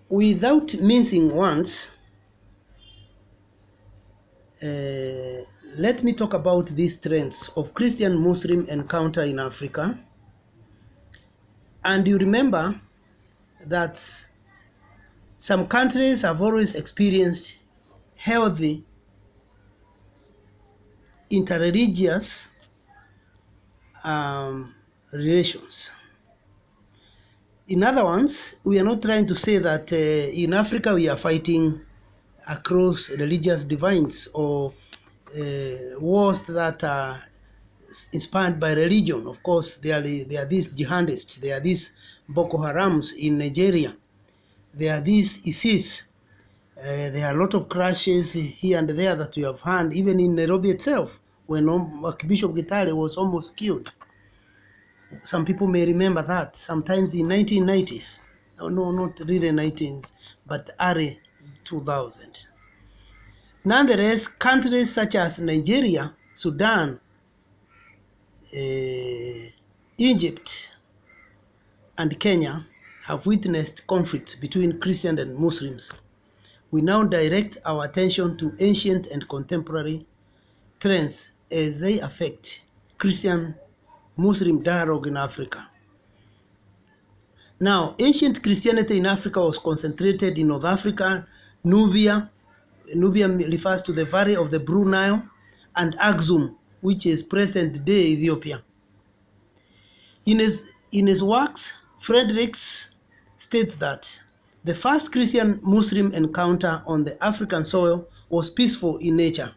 without mincing words, let me talk about these trends of Christian-Muslim encounter in Africa. And you remember that some countries have always experienced healthy interreligious relations. In other words, we are not trying to say that in Africa we are fighting across religious divides or wars that are inspired by religion. Of course, there are these jihadists, there are these Boko Harams in Nigeria, there are these ISIS. There are a lot of crashes here and there that we have had, even in Nairobi itself, when Archbishop Gitare was almost killed. Some people may remember that, sometimes in 1990s. No, not really 19s, but early 2000. Nonetheless, countries such as Nigeria, Sudan, Egypt, and Kenya have witnessed conflicts between Christians and Muslims. We now direct our attention to ancient and contemporary trends as they affect Christian-Muslim dialogue in Africa. Now, ancient Christianity in Africa was concentrated in North Africa, Nubia. Nubia refers to the valley of the Blue Nile, and Aksum, which is present-day Ethiopia. In his works, Fredericks states that the first Christian-Muslim encounter on the African soil was peaceful in nature.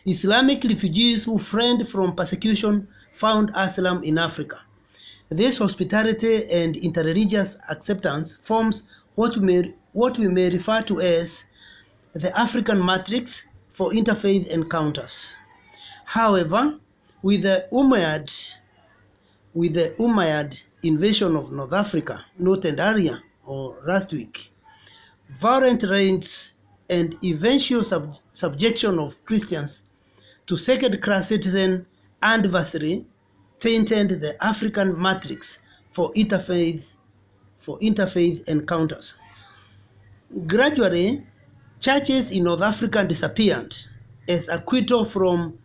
Islamic refugees who fled from persecution found asylum in Africa. This hospitality and interreligious acceptance forms what we may refer to as the African matrix for interfaith encounters. However, with the Umayyad invasion of North Africa, noted earlier or last week, violent raids and eventual subjection of Christians to second-class citizen adversary tainted the African matrix for interfaith encounters. Gradually, churches in North Africa disappeared as acquittal from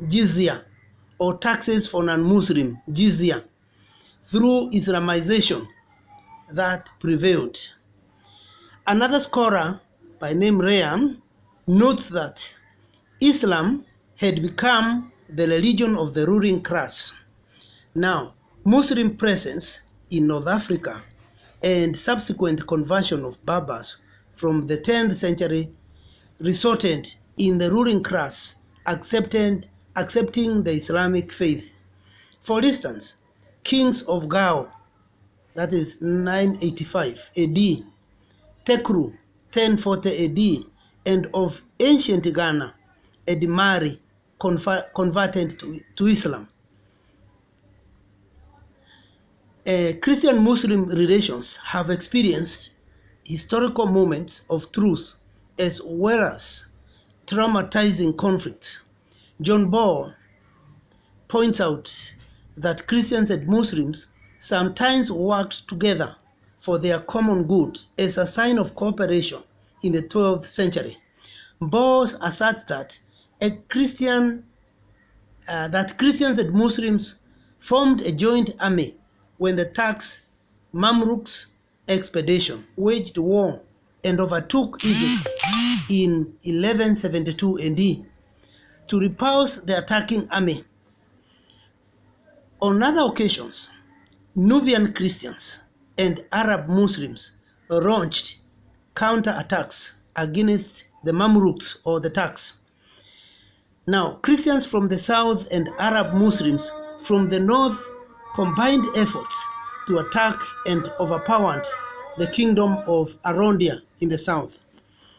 jizya or taxes for non-Muslim jizya through Islamization that prevailed. Another scholar by name Ryan notes that Islam had become the religion of the ruling class. Now, Muslim presence in North Africa and subsequent conversion of Berbers from the 10th century resulted in the ruling class accepting the Islamic faith. For instance, kings of Gao, that is 985 AD, Tekru, 1040 AD, and of ancient Ghana, Edimari, converted to Islam. Christian-Muslim relations have experienced historical moments of truth as well as traumatizing conflicts. John Ball points out that Christians and Muslims sometimes worked together for their common good as a sign of cooperation in the 12th century. Ball asserts that Christians and Muslims formed a joint army when the Turks' Mamluks expedition waged war and overtook Egypt in 1172 AD to repulse the attacking army. On other occasions, Nubian Christians and Arab Muslims launched counterattacks against the Mamluks or the Turks. Now, Christians from the south and Arab Muslims from the north combined efforts to attack and overpowered the kingdom of Arondia in the south.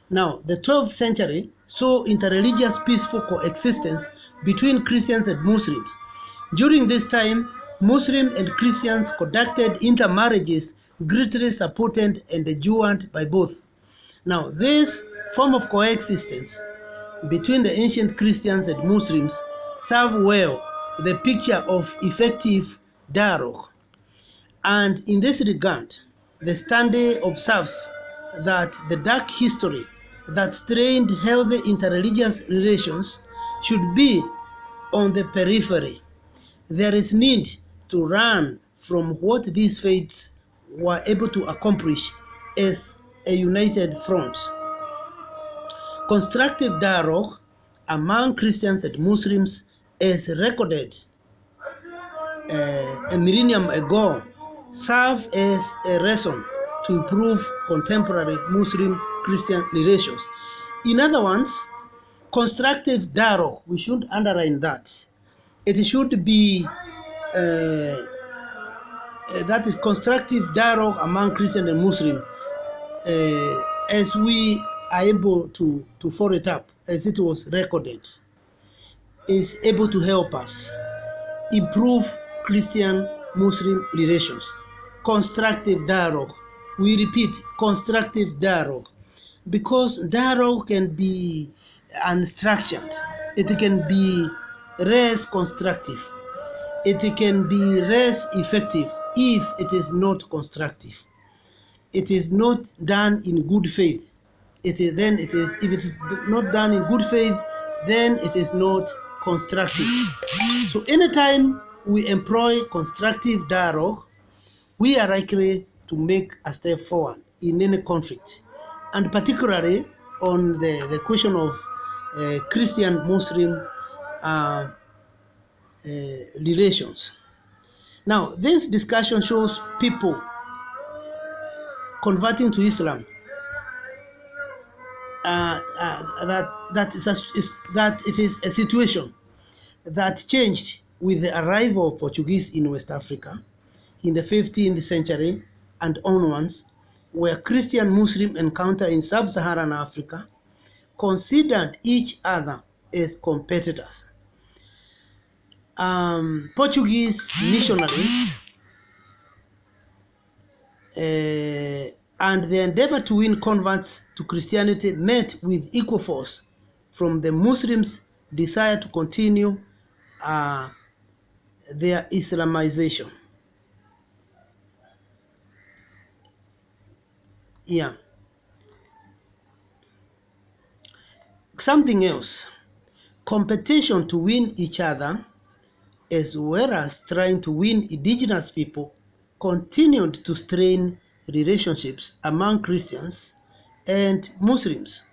Now, the 12th century saw interreligious peaceful coexistence between Christians and Muslims. During this time, Muslims and Christians conducted intermarriages greatly supported and enjoyed by both. Now, this form of coexistence between the ancient Christians and Muslims serve well the picture of effective dialogue. And in this regard, the study observes that the dark history that strained healthy interreligious relations should be on the periphery. There is need to run from what these faiths were able to accomplish as a united front. Constructive dialogue among Christians and Muslims, as recorded a millennium ago, serve as a reason to improve contemporary Muslim-Christian relations. In other words, constructive dialogue, we should underline that. It should be that is constructive dialogue among Christian and Muslim, as we are able to follow it up, as it was recorded, is able to help us improve Christian-Muslim relations. Constructive dialogue. We repeat, constructive dialogue. Because dialogue can be unstructured. It can be less constructive. It can be less effective if it is not constructive. It is not done in good faith. If it is not done in good faith, then it is not constructive. So anytime we employ constructive dialogue, we are likely to make a step forward in any conflict, and particularly on the question of Christian-Muslim relations. Now, this discussion shows people converting to Islam that it is a situation that changed with the arrival of Portuguese in West Africa in the 15th century and onwards, where Christian-Muslim encounter in sub-Saharan Africa considered each other as competitors. Portuguese missionaries and the endeavor to win converts to Christianity met with equal force from the Muslims' desire to continue their Islamization. Yeah. Something else. Competition to win each other, as well as trying to win indigenous people, continued to strain relationships among Christians and Muslims.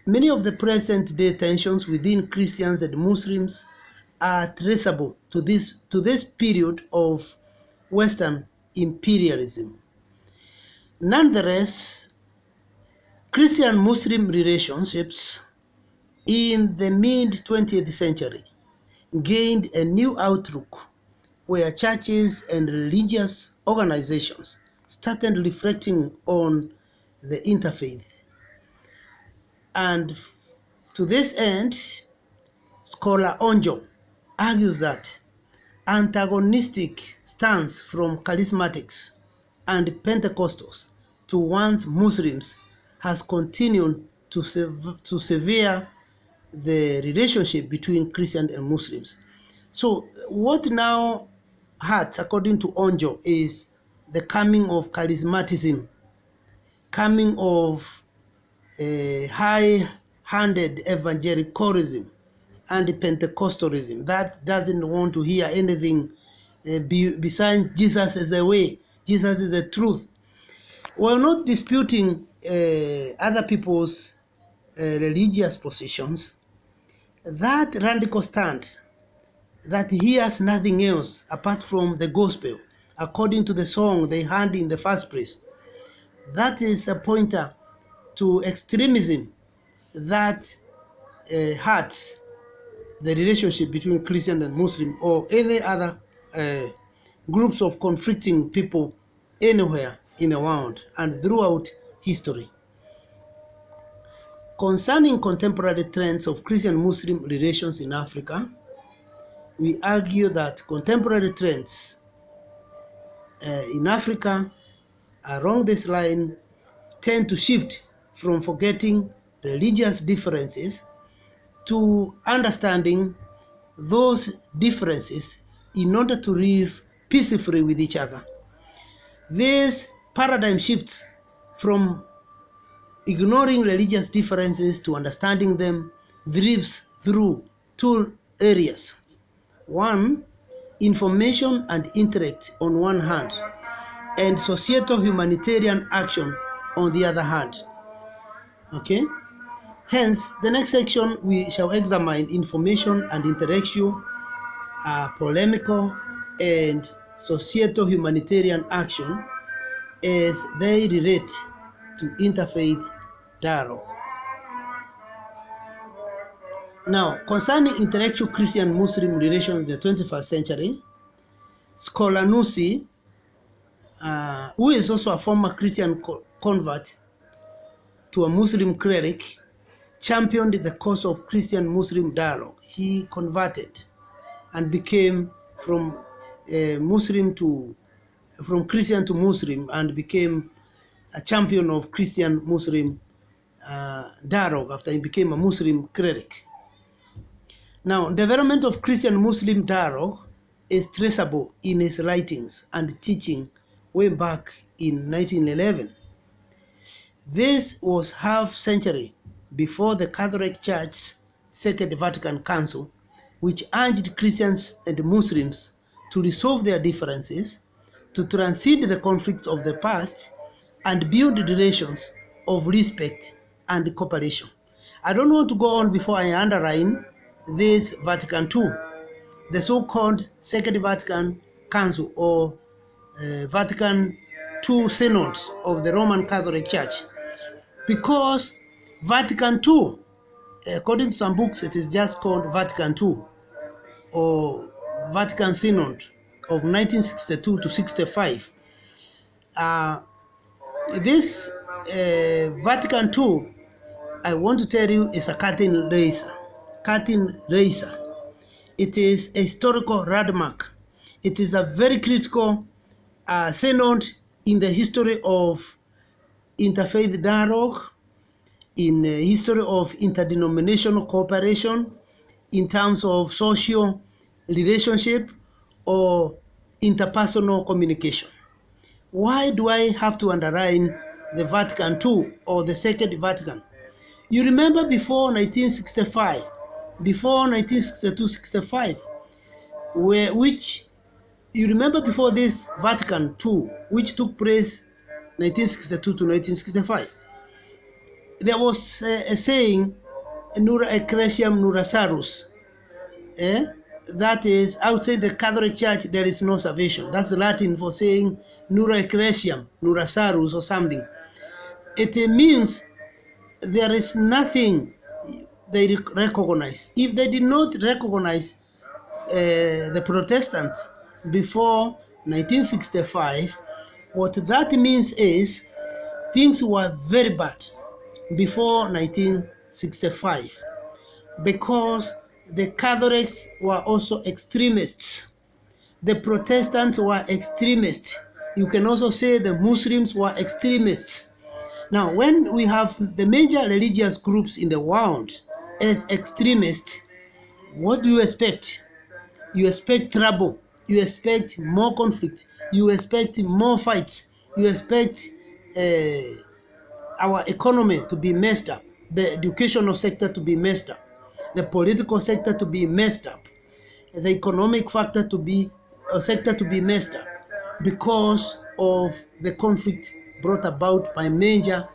Many of the present-day tensions within Christians and Muslims are traceable to this period of Western imperialism. Nonetheless, Christian-Muslim relationships in the mid-20th century gained a new outlook, where churches and religious organizations started reflecting on the interfaith. And to this end, scholar Onjo argues that antagonistic stance from charismatics and Pentecostals towards Muslims has continued to sever the relationship between Christians and Muslims. So what now hurts, according to Onjo, is the coming of charismatism, coming of high-handed evangelicalism and Pentecostalism that doesn't want to hear anything besides Jesus is the way, Jesus is the truth. We're not disputing other people's religious positions. That radical stand that hears nothing else apart from the gospel, according to the song they had in the first place, that is a pointer to extremism that hurts the relationship between Christian and Muslim or any other groups of conflicting people anywhere in the world and throughout history. Concerning contemporary trends of Christian-Muslim relations in Africa, we argue that contemporary trends in Africa along this line tend to shift from forgetting religious differences to understanding those differences in order to live peacefully with each other. These paradigm shifts from ignoring religious differences to understanding them drifts through two areas. One, information and intellect on one hand, and societal humanitarian action on the other hand. Okay? Hence, the next section we shall examine information and intellectual, polemical, and societal humanitarian action as they relate to interfaith dialogue. Now, concerning intellectual Christian-Muslim relations in the 21st century, scholar Nusi, who is also a former Christian convert to a Muslim cleric, championed the cause of Christian-Muslim dialogue. He converted and became from Christian to Muslim, and became a champion of Christian-Muslim dialogue after he became a Muslim cleric. Now, development of Christian-Muslim dialogue is traceable in his writings and teaching way back in 1911. This was half century before the Catholic Church's Second Vatican Council, which urged Christians and Muslims to resolve their differences, to transcend the conflicts of the past, and build relations of respect and cooperation. I don't want to go on before I underline this Vatican II, the so-called Second Vatican Council, or Vatican II Synod of the Roman Catholic Church, because Vatican II, according to some books, it is just called Vatican II, or Vatican Synod of 1962 to 65. This Vatican II, I want to tell you, is a curtain raiser. It is a historical landmark. It is a very critical synod in the history of interfaith dialogue, in the history of interdenominational cooperation, in terms of social relationship or interpersonal communication. Why do I have to underline the Vatican II or the Second Vatican? You remember before 1965, before 1962-65, you remember before this Vatican II, which took place 1962 to 1965, there was a saying, Nura Ecclesiam Nura Salus. That is, outside the Catholic Church, there is no salvation. That's the Latin for saying Nura Ecclesiam Nura Salus or something. It means there is nothing they recognize. If they did not recognize the Protestants before 1965, what that means is things were very bad before 1965, because the Catholics were also extremists. The Protestants were extremists. You can also say the Muslims were extremists. Now, when we have the major religious groups in the world as extremists, what do you expect? You expect trouble. You expect more conflict. You expect more fights. You expect our economy to be messed up, the educational sector to be messed up, the political sector to be messed up, the economic sector to be messed up, because of the conflict brought about by major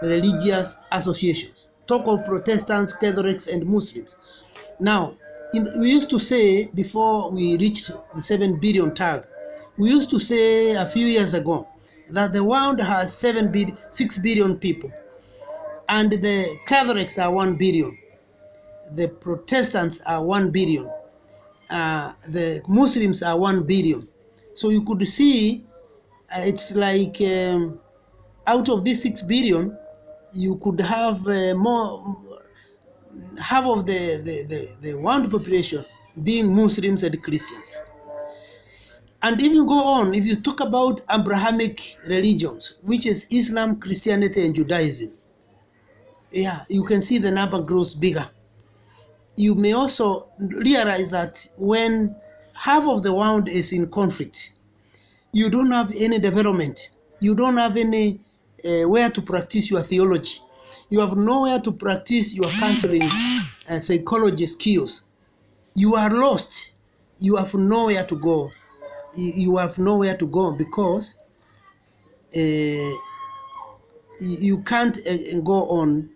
religious associations. Talk of Protestants, Catholics, and Muslims. Now, we used to say, before we reached the 7 billion tag, we used to say a few years ago that the world has 6 billion people, and the Catholics are 1 billion, the Protestants are 1 billion, the Muslims are 1 billion. So you could see it's like out of these 6 billion, you could have half of the world population being Muslims and Christians. And if you go on, if you talk about Abrahamic religions, which is Islam, Christianity, and Judaism, you can see the number grows bigger. You may also realize that when half of the world is in conflict, you don't have any development. You don't have any where to practice your theology. You have nowhere to practice your counseling and psychology skills. You are lost. You have nowhere to go. You have nowhere to go because you can't go on.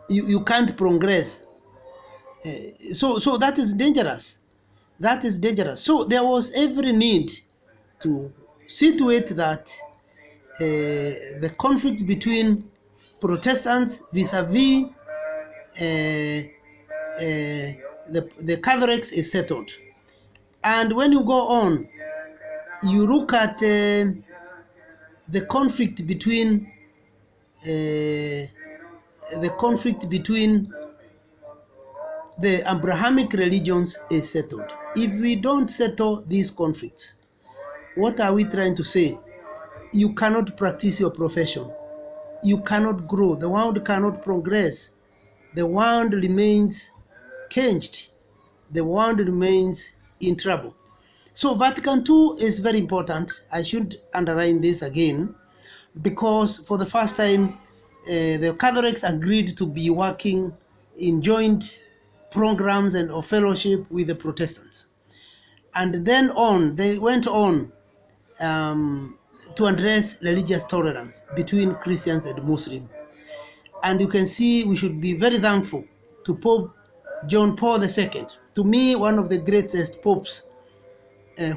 You can't progress. So that is dangerous. That is dangerous. So there was every need to see to it that the conflict between Protestants vis-a-vis the Catholics is settled. And when you go on, you look at the conflict between the Abrahamic religions is settled. If we don't settle these conflicts, what are we trying to say? You cannot practice your profession. You cannot grow. The world cannot progress. The world remains caged. The world remains in trouble. So Vatican II is very important. I should underline this again, because for the first time, the Catholics agreed to be working in joint programs and of fellowship with the Protestants. And then on, they went on to address religious tolerance between Christians and Muslims. And you can see we should be very thankful to Pope John Paul II. To me, one of the greatest popes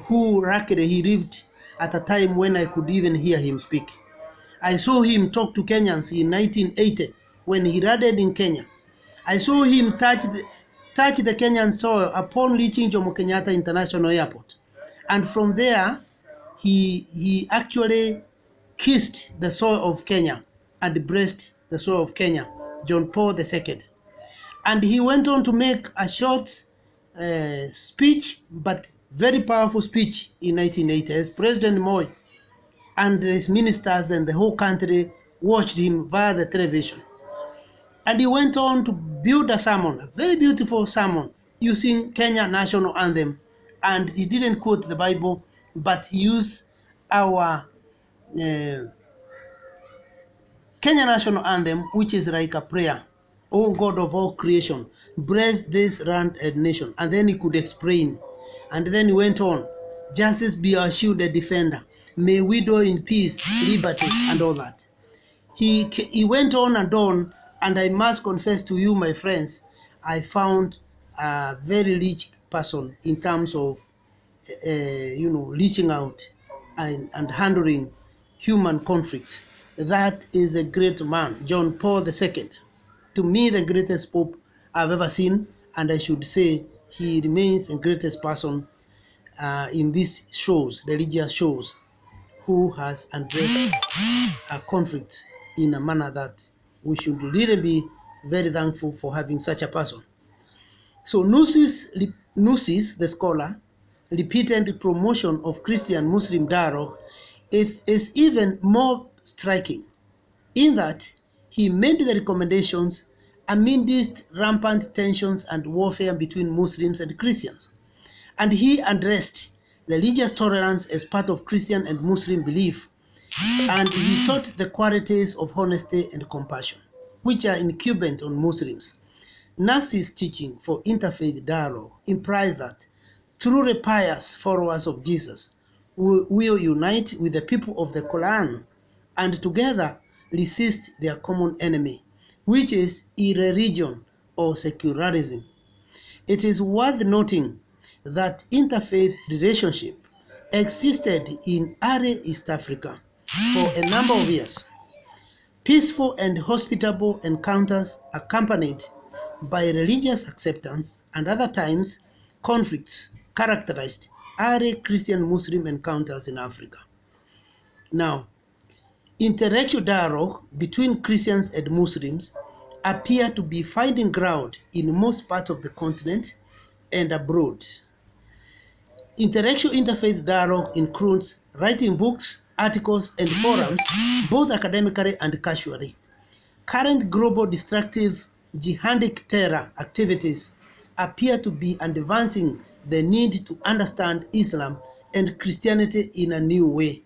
who luckily he lived at a time when I could even hear him speak. I saw him talk to Kenyans in 1980 when he landed in Kenya. I saw him touch the Kenyan soil upon reaching Jomo Kenyatta International Airport. And from there, he actually kissed the soil of Kenya and blessed the soil of Kenya, John Paul II. And he went on to make a short speech, but very powerful speech in 1980 as President Moi and his ministers and the whole country watched him via the television. And he went on to build a sermon, a very beautiful sermon, using Kenya national anthem. And he didn't quote the Bible, but he used our Kenya national anthem, which is like a prayer. Oh God of all creation, bless this land and nation. And then he could explain. And then he went on, justice be our shield and defender. May we dwell in peace, liberty, and all that. He went on, and I must confess to you, my friends, I found a very rich person in terms of, reaching out and handling human conflicts. That is a great man, John Paul II. To me, the greatest pope I've ever seen, and I should say he remains the greatest person in these shows, religious shows, who has addressed a conflict in a manner that we should really be very thankful for having such a person. So Nusis, the scholar, repeated promotion of Christian-Muslim dialogue is even more striking in that he made the recommendations amidst rampant tensions and warfare between Muslims and Christians. And he addressed religious tolerance as part of Christian and Muslim belief, and he sought the qualities of honesty and compassion, which are incumbent on Muslims. Nasi's teaching for interfaith dialogue implies that truly pious followers of Jesus will unite with the people of the Quran and together resist their common enemy, which is irreligion or secularism. It is worth noting that interfaith relationship existed in early East Africa for a number of years. Peaceful and hospitable encounters accompanied by religious acceptance and other times conflicts characterized early Christian-Muslim encounters in Africa. Now, intellectual dialogue between Christians and Muslims appear to be finding ground in most parts of the continent and abroad. Intellectual interfaith dialogue includes writing books, articles, and forums, both academically and casually. Current global destructive jihadic terror activities appear to be advancing the need to understand Islam and Christianity in a new way.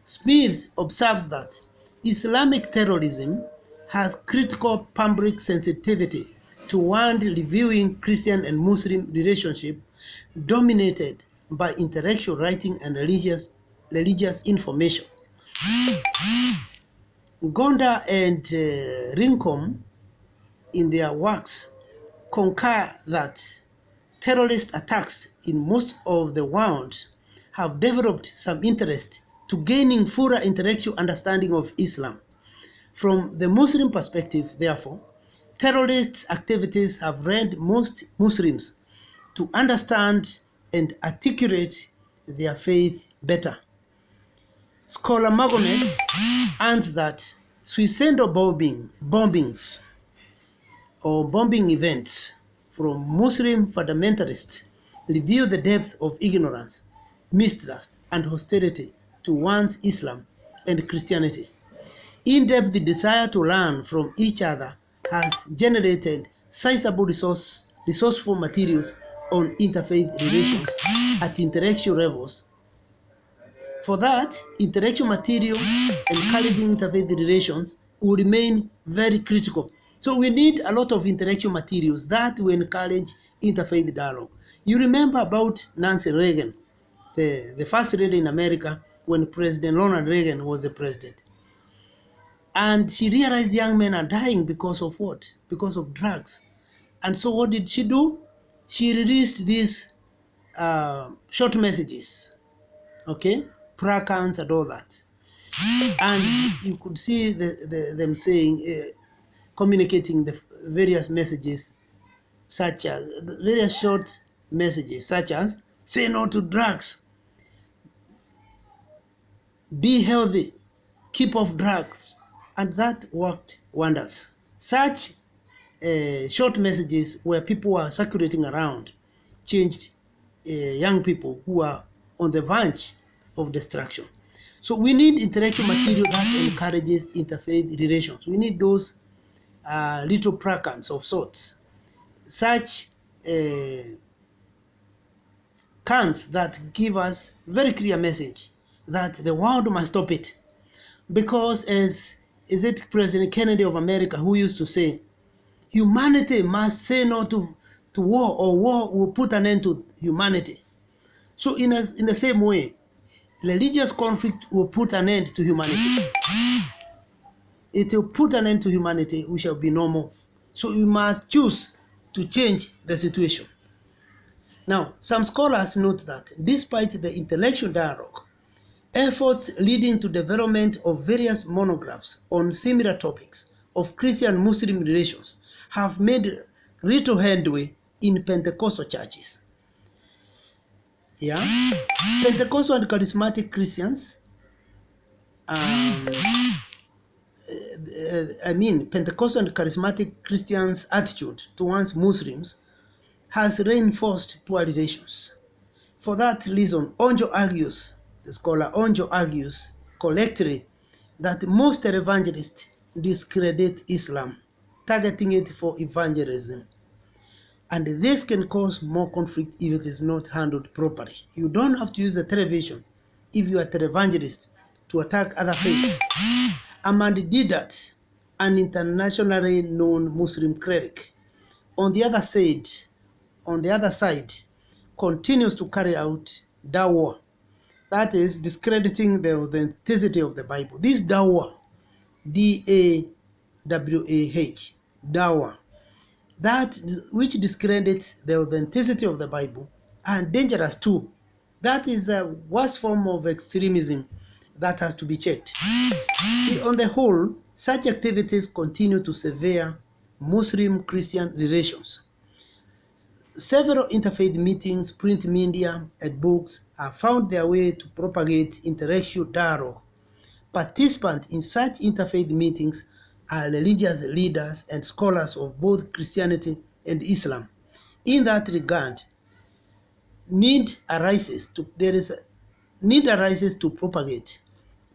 Smith observes that Islamic terrorism has critical public sensitivity toward reviewing Christian and Muslim relationship dominated by intellectual writing and religious information. Gonda and Rincon, in their works, concur that terrorist attacks in most of the world have developed some interest to gaining fuller intellectual understanding of Islam. From the Muslim perspective, therefore, terrorist activities have led most Muslims to understand and articulate their faith better. Scholar Magonet adds that suicidal bombings or bombing events from Muslim fundamentalists reveal the depth of ignorance, mistrust, and hostility towards Islam and Christianity. In-depth desire to learn from each other has generated sizable resourceful materials on interfaith relations at intellectual levels. For that, intellectual material encouraging interfaith relations will remain very critical. So we need a lot of intellectual materials that will encourage interfaith dialogue. You remember about Nancy Reagan, the first lady in America when President Ronald Reagan was the president. And she realized young men are dying because of what? Because of drugs. And so what did she do? She released these short messages, okay? Prakans and all that. And you could see them saying, communicating the various messages, such as, various short messages, such as, say no to drugs, be healthy, keep off drugs. And that worked wonders. Such short messages where people were circulating around changed young people who are on the verge of destruction. So we need intellectual material that encourages interfaith relations. We need those little prakans of sorts, such cants that give us very clear message that the world must stop it. Because is it President Kennedy of America who used to say, humanity must say no to war, or war will put an end to humanity. So in the same way, religious conflict will put an end to humanity. It will put an end to humanity, we shall be normal. So we must choose to change the situation. Now, some scholars note that despite the intellectual dialogue, efforts leading to development of various monographs on similar topics of Christian-Muslim relations have made little headway in Pentecostal churches. Yeah, Pentecostal and charismatic Christians, Pentecostal and charismatic Christians' attitude towards Muslims has reinforced poor relations. For that reason, the scholar Onjo argues collectively that most evangelists discredit Islam, targeting it for evangelism. And this can cause more conflict if it is not handled properly. You don't have to use the television if you are an evangelist to attack other faiths. Ahmad Didat, an internationally known Muslim cleric, on the other side, continues to carry out dawah, that is discrediting the authenticity of the Bible. This dawah, D-A-W-A-H, dawah, that which discredits the authenticity of the Bible, and dangerous too. That is a worst form of extremism that has to be checked. On the whole, such activities continue to sever Muslim-Christian relations. Several interfaith meetings, print media, and books have found their way to propagate intellectual dialogue. Participants in such interfaith meetings are religious leaders and scholars of both Christianity and Islam. In that regard, need arises to propagate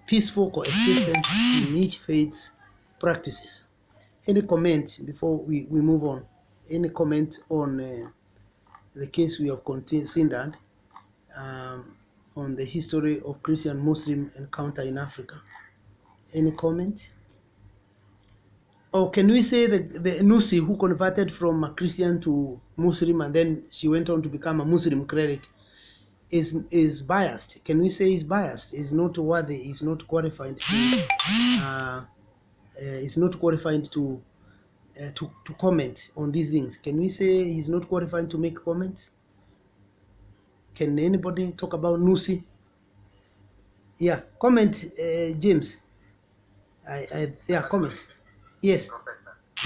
peaceful coexistence in each faith's practices. Any comment before we move on? Any comment on the case we have considered? on the history of Christian-Muslim encounter in Africa. Any comment? Or can we say that the Nusi who converted from a Christian to Muslim and then she went on to become a Muslim cleric is biased? Can we say he's biased? Is not worthy? Is not qualified to? Is not qualified to comment on these things? Can we say he's not qualified to make comments? Can anybody talk about Nusi? Yeah, comment, James. Yeah, comment. Yes.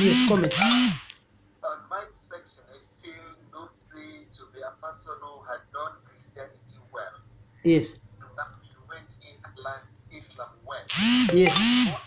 Yes, comment. On my section, I feel Nufri to be a person who had done Christianity well. Yes. That he went in and learned Islam well. Yes. What